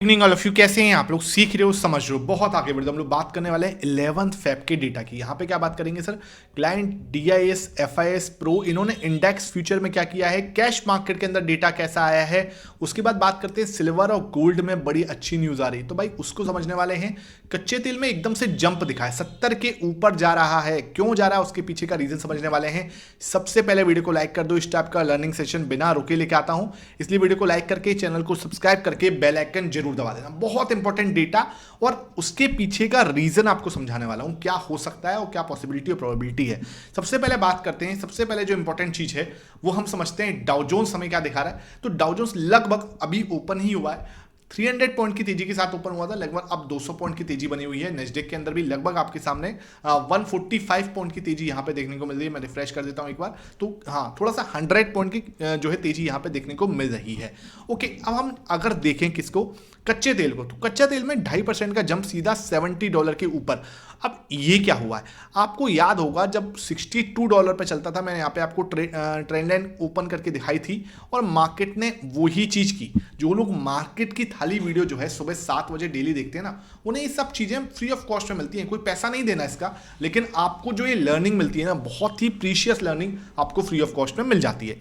Evening all of you, कैसे हैं आप लोग? सीख रहे हो, समझ रहे हो, बहुत आगे बढ़ते हम लोग बात करने वाले हैं 11th फेब के डेटा की। यहाँ पे क्या बात करेंगे sir? Client DIS FIS pro इन्होंने इंडेक्स फ्यूचर में क्या किया है, कैश मार्केट के अंदर डेटा कैसा आया है। उसके बाद बात करते हैं सिल्वर और गोल्ड में बड़ी अच्छी न्यूज आ रही है, तो भाई उसको समझने वाले हैं। कच्चे तेल में एकदम से जंप दिखा है, 70 के ऊपर जा रहा है, क्यों जा रहा है उसके पीछे का रीजन समझने वाले हैं। सबसे पहले वीडियो को लाइक कर दो, इस टाइप का लर्निंग सेशन बिना रुके लेके आता हूं, इसलिए वीडियो को लाइक करके चैनल को सब्सक्राइब करके बेल आइकन जरूर दबा देना। बहुत इंपॉर्टेंट डेटा और उसके पीछे का रीजन आपको समझाने वाला हूं, क्या हो सकता है और क्या पॉसिबिलिटी और प्रोबेबिलिटी है। सबसे पहले बात करते हैं, सबसे पहले जो इंपॉर्टेंट चीज है वो हम समझते हैं डाउ जोन्स हमें क्या दिखा रहा है। तो डाउ जोन्स लगभग अभी ओपन ही हुआ है, 300 पॉइंट की तेजी के साथ ओपन हुआ था, लगभग अब 200 पॉइंट की तेजी बनी हुई है। नेस्डेक के अंदर भी लगभग आपके सामने 145 पॉइंट की तेजी यहां पे देखने को मिल रही है। मैं रिफ्रेश कर देता हूं एक बार, तो हाँ थोड़ा सा 100 पॉइंट की जो है तेजी यहां पे देखने को मिल रही है। ओके, अब हम अगर देखें किसको, कच्चे तेल को, तो कच्चा तेल में 2.5% का जंप सीधा $70 के ऊपर। अब ये क्या हुआ है, आपको याद होगा जब $62 पे चलता था, मैंने यहाँ पे आपको ट्रेंड लाइन ओपन करके दिखाई थी और मार्केट ने वही चीज की। जो लोग मार्केट की थाली वीडियो जो है सुबह 7 बजे डेली देखते हैं ना, उन्हें ये सब चीजें फ्री ऑफ कॉस्ट में मिलती हैं, कोई पैसा नहीं देना इसका, लेकिन आपको जो ये लर्निंग मिलती है ना, बहुत ही प्रीशियस लर्निंग आपको फ्री ऑफ कॉस्ट में मिल जाती है।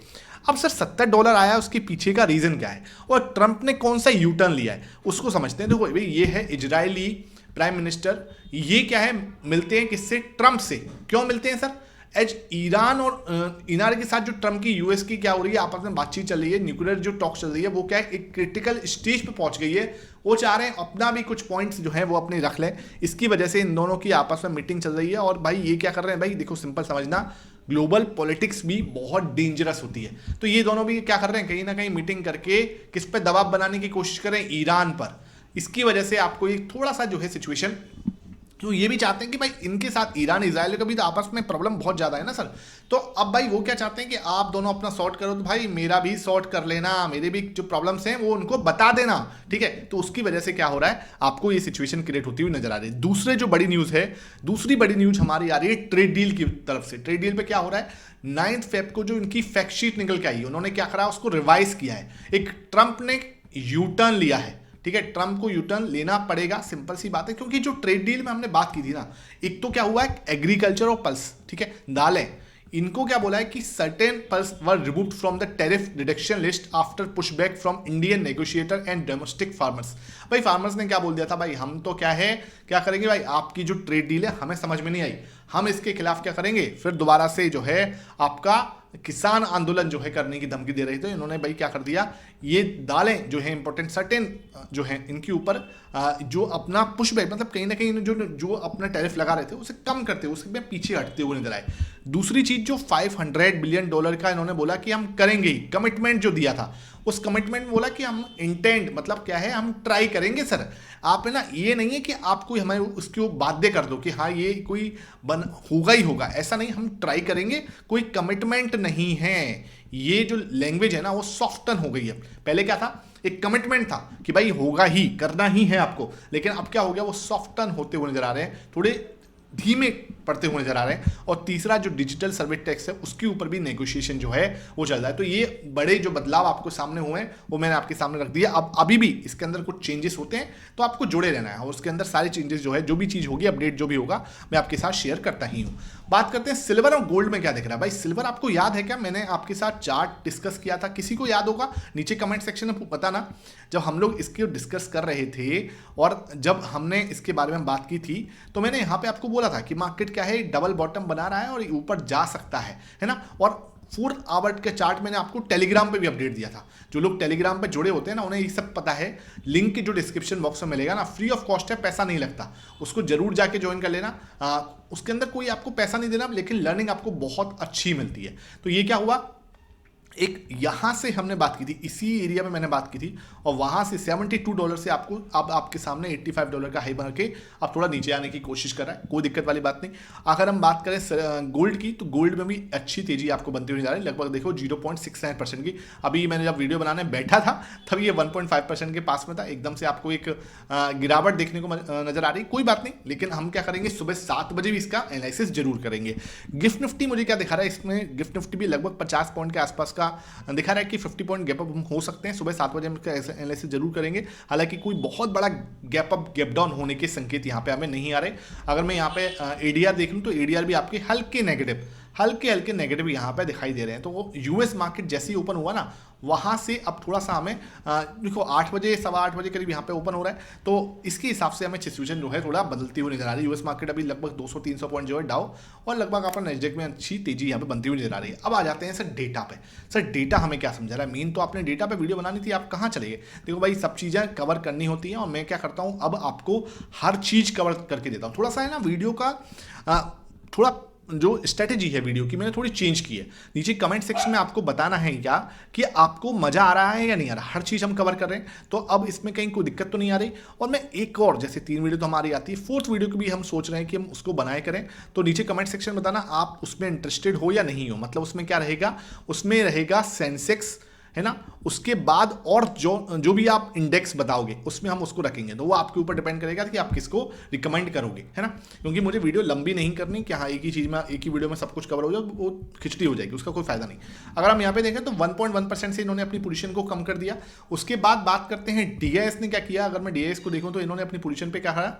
अब सर $70 आया, उसके पीछे का रीजन क्या है और ट्रंप ने कौन सा यू टर्न लिया है उसको समझते हैं। देखो भाई, ये है इजरायली प्राइम मिनिस्टर, ये क्या है, मिलते हैं किससे? ट्रंप से। क्यों मिलते हैं सर? एज ईरान और ईरान के साथ जो ट्रंप की यूएस की क्या हो रही है, आपस में बातचीत चल रही है, न्यूक्लियर जो टॉक चल रही है, वो क्या है, एक क्रिटिकल स्टेज पे पहुंच गई है। वो चाह रहे हैं अपना भी कुछ पॉइंट्स जो है वो अपने रख लें, इसकी वजह से इन दोनों की आपस में मीटिंग चल रही है। और भाई ये क्या कर रहे हैं, भाई देखो सिंपल समझना, ग्लोबल पॉलिटिक्स भी बहुत डेंजरस होती है, तो ये दोनों भी क्या कर रहे हैं, कहीं ना कहीं मीटिंग करके किस पे दबाव बनाने की कोशिश कर रहे हैं, ईरान पर। इसकी वजह से आपको एक थोड़ा सा जो है सिचुएशन, तो ये भी चाहते हैं कि भाई इनके साथ ईरान इजराइल का भी तो आपस में प्रॉब्लम बहुत ज़्यादा है ना सर। तो अब भाई वो क्या चाहते हैं कि आप दोनों अपना सॉर्ट करो, तो भाई मेरा भी सॉर्ट कर लेना, मेरे भी जो प्रॉब्लम्स हैं वो उनको बता देना, ठीक है। तो उसकी वजह से क्या हो रहा है, आपको ये सिचुएशन क्रिएट होती हुई नजर आ रही है। दूसरे जो बड़ी न्यूज़ है, दूसरी बड़ी न्यूज़ हमारी आ रही है ट्रेड डील की तरफ से। ट्रेड डील पे क्या हो रहा है, 9 फेब को जो इनकी फैक्ट शीट निकल के आई, उन्होंने क्या करा, उसको रिवाइज किया है। एक ट्रंप ने यू टर्न लिया है, ठीक है। ट्रंप को यूटर्न लेना पड़ेगा, सिंपल सी बात है, क्योंकि जो ट्रेड डील में हमने बात की थी ना, एक तो क्या हुआ है, एग्रीकल्चर और पल्स, ठीक है, दालें, इनको क्या बोला है कि certain pulse were removed from the tariff reduction list after pushback from Indian negotiator and domestic farmers. भाई फार्मर्स ने क्या बोल दिया था, भाई हम तो क्या है, क्या करेंगे भाई, आपकी जो ट्रेड डील है हमें समझ में नहीं आई, हम इसके खिलाफ क्या करेंगे, फिर दोबारा से जो है आपका किसान आंदोलन जो है करने की धमकी दे रहे थे। इन्होंने भाई क्या कर दिया, ये दालें जो है इंपॉर्टेंट सर्टेन जो है इनके ऊपर जो अपना पुशबैक, मतलब कहीं ना कहीं जो जो अपना टैरिफ लगा रहे थे उसे कम करते हुए, उसमें पीछे हटते हुए नजर आए। दूसरी चीज जो $500 बिलियन का इन्होंने बोला कि हम करेंगे, कमिटमेंट जो दिया था, उस कमिटमेंट में बोला कि हम इंटेंड, मतलब क्या है, हम ट्राई करेंगे सर। आप है ना, ये नहीं है कि आप कोई हमें उसको बाध्य कर दो कि हाँ ये कोई बन होगा ही होगा, ऐसा नहीं, हम ट्राई करेंगे, कोई कमिटमेंट नहीं है। ये जो लैंग्वेज है ना वो सॉफ्टन हो गई है। पहले क्या था, एक कमिटमेंट था कि भाई होगा ही, करना ही है आपको, लेकिन अब क्या हो गया, वो सॉफ्टन होते हुए नजर आ रहे हैं, थोड़े धीमे पड़ते हुए नजर आ रहे हैं। और तीसरा जो डिजिटल सर्विस टैक्स है उसके ऊपर भी नेगोशिएशन जो है वो चल रहा है। तो ये बड़े जो बदलाव आपको सामने हुए हैं वो मैंने आपके सामने रख दिया। अब अभी भी इसके अंदर कुछ चेंजेस होते हैं तो आपको जुड़े रहना है, और उसके अंदर सारे चेंजेस जो है, जो भी चीज होगी, अपडेट जो भी होगा, मैं आपके साथ शेयर करता ही हूँ। बात करते हैं सिल्वर और गोल्ड में क्या दिख रहा है। भाई सिल्वर आपको याद है क्या, मैंने आपके साथ चार्ट डिस्कस किया था, किसी को याद होगा नीचे कमेंट सेक्शन में बताना। जब हम लोग इसके डिस्कस कर रहे थे और जब हमने इसके बारे में बात की थी, तो मैंने यहाँ पे आपको बोला था कि मार्केट क्या है, डबल बॉटम बना रहा है और ऊपर जा सकता है ना। और 4 आवर के चार्ट मैंने आपको टेलीग्राम पे भी अपडेट दिया था। जो लोग टेलीग्राम पे जुड़े होते हैं ना, उन्हें ये सब पता है। लिंक जो डिस्क्रिप्शन बॉक्स में मिलेगा ना, फ्री ऑफ कॉस्ट है, पैसा नहीं लगता, उसको जरूर जाके ज्वाइन कर लेना। उसके अंदर कोई आपको पैसा नहीं देना, लेकिन लर्निंग आपको बहुत अच्छी मिलती है। तो ये क्या हुआ, एक यहां से हमने बात की थी, इसी एरिया में मैंने बात की थी, और वहां से $72 से आपको अब आपके सामने $85 का हाई बना के अब थोड़ा नीचे आने की कोशिश कर रहा है, कोई दिक्कत वाली बात नहीं। अगर हम बात करें गोल्ड की, तो गोल्ड में भी अच्छी तेजी आपको बनती हुई जा रही है, लगभग देखो 0.69% की। अभी मैंने जब वीडियो बनाने बैठा था तब ये 1.5% के पास में था, एकदम से आपको एक गिरावट देखने को नजर आ रही, कोई बात नहीं, लेकिन हम क्या करेंगे, सुबह 7 बजे भी इसका एनालिसिस जरूर करेंगे। गिफ्ट निफ्टी मुझे क्या दिखा रहा है, इसमें गिफ्ट निफ्टी भी लगभग 50 पॉइंट के आसपास का दिखा रहा है कि 50 पॉइंट गैप अप हो सकते हैं। सुबह 7 बजे हम इसका एनालिसिस जरूर करेंगे। हालांकि कोई बहुत बड़ा गैप अप गैप डाउन होने के संकेत यहाँ पे हमें नहीं आ रहे। अगर मैं यहाँ पे एडीआर देख लूँ तो एडीआर भी आपके हल्के नेगेटिव यहाँ पे दिखाई दे रहे हैं। तो वो यूएस मार्केट जैसे ही ओपन हुआ ना, वहाँ से अब थोड़ा सा हमें देखो 8 बजे 8:15 बजे करीब यहाँ पे ओपन हो रहा है, तो इसके हिसाब से हमें सिचुएशन जो है थोड़ा बदलती हुई नजर आ रही है। यूएस मार्केट अभी लगभग 200-300 पॉइंट जो है डाउ, और लगभग आपका नैस्डैक में अच्छी तेजी यहाँ पे बनती हुई नजर आ रही है। अब आ जाते हैं सर डेटा पे। सर डेटा हमें क्या समझा रहा है? मेन तो आपने डेटा पे वीडियो बनानी थी, आप कहाँ चले गए? देखो भाई, सब चीज़ें कवर करनी होती हैं, और मैं क्या करता हूँ, अब आपको हर चीज़ कवर करके देता हूँ। थोड़ा सा है ना वीडियो का थोड़ा जो स्ट्रेटेजी है वीडियो की मैंने थोड़ी चेंज की है। नीचे कमेंट सेक्शन में आपको बताना है क्या कि आपको मजा आ रहा है या नहीं आ रहा। हर चीज हम कवर कर रहे हैं, तो अब इसमें कहीं कोई दिक्कत तो नहीं आ रही। और मैं एक और, जैसे 3 वीडियो तो हमारी आती है, 4th वीडियो की भी हम सोच रहे हैं कि हम उसको बनाए करें। तो नीचे कमेंट सेक्शन में बताना आप उसमें इंटरेस्टेड हो या नहीं हो। मतलब उसमें क्या रहेगा, उसमें रहेगा सेंसेक्स, है ना, उसके बाद और जो भी आप इंडेक्स बताओगे उसमें हम उसको रखेंगे। तो वो आपके ऊपर डिपेंड करेगा कि आप किसको रिकमेंड करोगे, है ना। क्योंकि मुझे वीडियो लंबी नहीं करनी कि हाँ एक ही चीज़ में एक ही वीडियो में सब कुछ कवर हो जाए, वो खिचड़ी हो जाएगी, उसका कोई फायदा नहीं। अगर हम यहाँ पे देखें तो 1.1% से इन्होंने अपनी पोजीशन को कम कर दिया। उसके बाद बात करते हैं डीआईएस ने क्या किया। अगर मैं डीआईएस को देखूँ तो इन्होंने अपनी पोजीशन पे क्या कहा,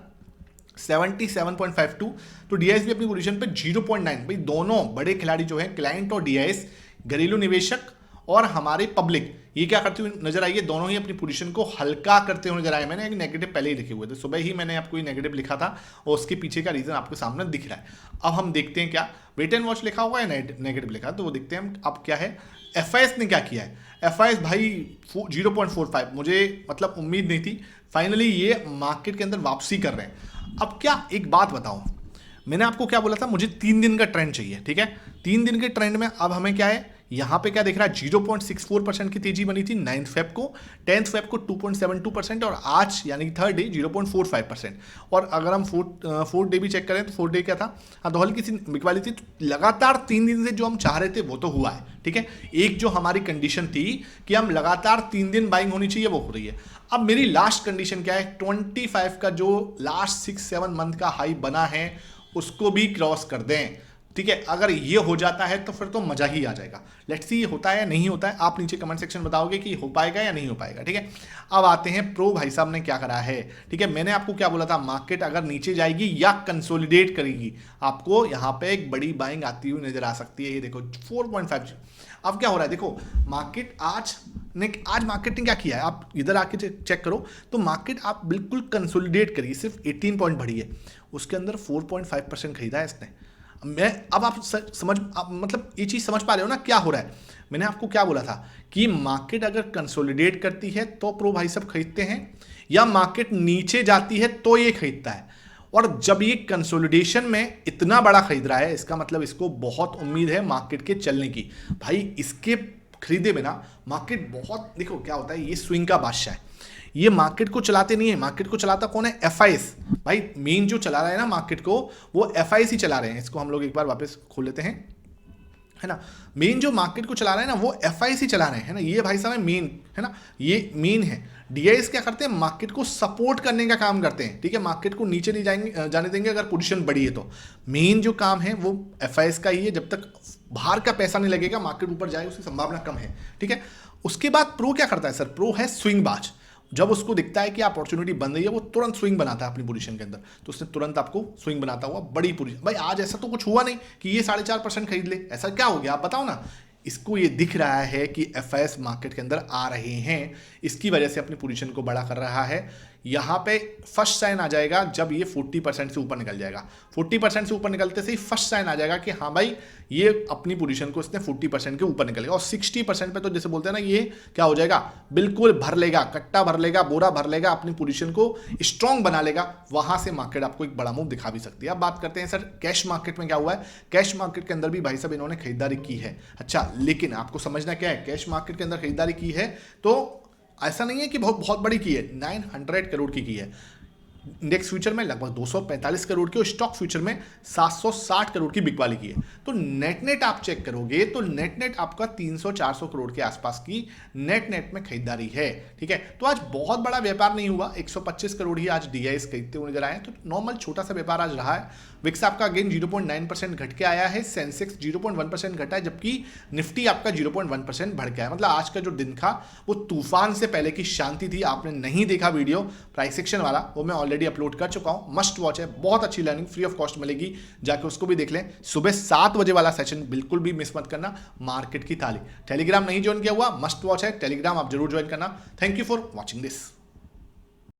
77.52। तो डीआईएस भी अपनी पोजीशन पे 0.9। भाई दोनों बड़े खिलाड़ी जो है, क्लाइंट और डीआईएस, घरेलू निवेशक और हमारे पब्लिक, ये क्या करते हुए नजर आई है, दोनों ही अपनी पोजीशन को हल्का करते हुए नजर आए। मैंने एक नेगेटिव पहले ही लिखे हुए थे, सुबह ही मैंने आपको ये नेगेटिव लिखा था, और उसके पीछे का रीजन आपके सामने दिख रहा है। अब हम देखते हैं क्या वेट एंड वॉच लिखा हुआ है, नेगेटिव लिखा, तो वो देखते हैं हम अब क्या है। एफआईएस ने क्या किया है, एफआईएस भाई 0.45, मुझे मतलब उम्मीद नहीं थी, फाइनली ये मार्केट के अंदर वापसी कर रहे हैं। अब क्या एक बात बताऊं, मैंने आपको क्या बोला था, मुझे 3 दिन का ट्रेंड चाहिए, ठीक है। 3 दिन के ट्रेंड में अब हमें क्या है, यहां पे क्या दिख रहा है, 0.64% की तेजी बनी थी 9 फेब को, 10 फेब को 2.72%, और आज यानी कि 3rd डे 0.45%। और अगर हम फोर्थ डे भी चेक करें तो 4th डे क्या था, हाँ तो हल्की सी बिकवाली थी। तो लगातार 3 दिन से जो हम चाह रहे थे वो तो हुआ है, ठीक है। एक जो हमारी कंडीशन थी कि हम लगातार 3 दिन बाइंग होनी चाहिए, वो हो रही है। अब मेरी लास्ट कंडीशन क्या है, 25 का जो लास्ट 6-7 मंथ का हाई बना है उसको भी क्रॉस कर दें, ठीक है। अगर ये हो जाता है तो फिर तो मजा ही आ जाएगा। लेट्स सी ये होता है या नहीं होता है, आप नीचे कमेंट सेक्शन बताओगे कि हो पाएगा या नहीं हो पाएगा, ठीक है। अब आते हैं प्रो भाई साहब ने क्या करा है, ठीक है। मैंने आपको क्या बोला था, मार्केट अगर नीचे जाएगी या कंसोलिडेट करेगी, आपको यहाँ पे एक बड़ी बाइंग आती हुई नजर आ सकती है। ये देखो 4.5। अब क्या हो रहा है, देखो मार्केट आज मार्केट ने क्या किया है, आप इधर आके चेक करो तो मार्केट आप बिल्कुल कंसोलिडेट करिए, सिर्फ 18 पॉइंट बढ़ी है, उसके अंदर 4.5% खरीदा है इसने। अब आप मतलब ये चीज समझ पा रहे हो ना क्या हो रहा है। मैंने आपको क्या बोला था कि मार्केट अगर कंसोलिडेट करती है तो प्रो भाई सब खरीदते हैं, या मार्केट नीचे जाती है तो ये खरीदता है। और जब ये कंसोलिडेशन में इतना बड़ा खरीद रहा है, इसका मतलब इसको बहुत उम्मीद है मार्केट के चलने की। भाई इसके खरीदे बिना मार्केट बहुत, देखो क्या होता है, ये स्विंग का बादशाह है, ये मार्केट को चलाते नहीं है। मार्केट को चलाता कौन है, एफआईएस। भाई मेन जो चला रहा है ना मार्केट को, वो एफआईएस ही चला रहे हैं। इसको हम लोग एक बार वापस खोल लेते हैं, है ना। मेन जो मार्केट को चला रहे हैं ना वो एफआईएस ही चला रहे हैं ना, ये भाई साहब मेन है ना, ये मेन है। डीआईएस क्या करते हैं, मार्केट को सपोर्ट करने का काम करते हैं, ठीक है। मार्केट को नीचे नहीं जाने देंगे अगर पोजीशन बड़ी है तो। मेन जो काम है वो एफआईएस का ही है, जब तक बाहर का पैसा नहीं लगेगा मार्केट ऊपर जाए उसकी संभावना कम है, ठीक है। उसके बाद प्रो क्या करता है सर, प्रो है स्विंग बाज। जब उसको दिखता है कि अपॉर्चुनिटी बन रही है वो तुरंत स्विंग बनाता है अपनी पोजीशन के अंदर, तो उसने तुरंत आपको स्विंग बनाता हुआ बड़ी पोजीशन। भाई आज ऐसा तो कुछ हुआ नहीं कि ये 4.5% खरीद ले, ऐसा क्या हो गया आप बताओ ना। इसको ये दिख रहा है कि एफआईएस मार्केट के अंदर आ रहे हैं, इसकी वजह से अपनी पोजीशन को बड़ा कर रहा है। यहाँ पे फर्स्ट साइन आ जाएगा जब ये 40% से ऊपर निकल जाएगा। 40% से ऊपर निकलते से ही फर्स्ट साइन आ जाएगा कि हाँ भाई ये अपनी पोजीशन को इसने 40% के ऊपर निकलेगा। और 60% पे तो जैसे बोलते हैं ना, ये क्या हो जाएगा, बिल्कुल भर लेगा, कट्टा भर लेगा, बोरा भर लेगा, अपनी पोजीशन को स्ट्रॉन्ग बना लेगा। वहां से मार्केट आपको एक बड़ा मूव दिखा भी सकती है। अब बात करते हैं सर कैश मार्केट में क्या हुआ है। कैश मार्केट के अंदर भी भाई साहब इन्होंने खरीदारी की है। अच्छा, लेकिन आपको समझना क्या है, कैश मार्केट के अंदर खरीदारी की है तो ऐसा नहीं है कि बहुत बड़ी की है, 900 करोड़ की है। इंडेक्स फ्यूचर में लगभग 245 करोड़ की और स्टॉक फ्यूचर में 760 करोड़ की बिकवाली की है। तो नेट नेट आप चेक करोगे तो नेट नेट आपका 300-400 करोड़ के आसपास की नेट नेट में खरीदारी है। ठीक है, तो आज बहुत बड़ा व्यापार नहीं हुआ, 125 करोड़ ही आज डीआईएस खरीदते हुए नजर आए, तो नॉर्मल छोटा सा व्यापार आज रहा है। विक्स आपका अगेन 0.9% घट के आया है, सेंसेक्स 0.1% घटा है, जबकि निफ्टी आपका 0.1% बढ़ गया है। मतलब आज का जो दिन था वो तूफान से पहले की शांति थी। आपने नहीं देखा वीडियो प्राइस सेक्शन वाला, वो मैं ऑलरेडी अपलोड कर चुका हूं, मस्ट वॉच है, बहुत अच्छी लर्निंग फ्री ऑफ कॉस्ट मिलेगी, जाके उसको भी देख लें। सुबह 7 बजे वाला सेशन बिल्कुल भी मिस मत करना, मार्केट की थाली। टेलीग्राम नहीं ज्वाइन किया हुआ, मस्ट वॉच है, टेलीग्राम आप जरूर ज्वाइन करना। Thank you for watching this.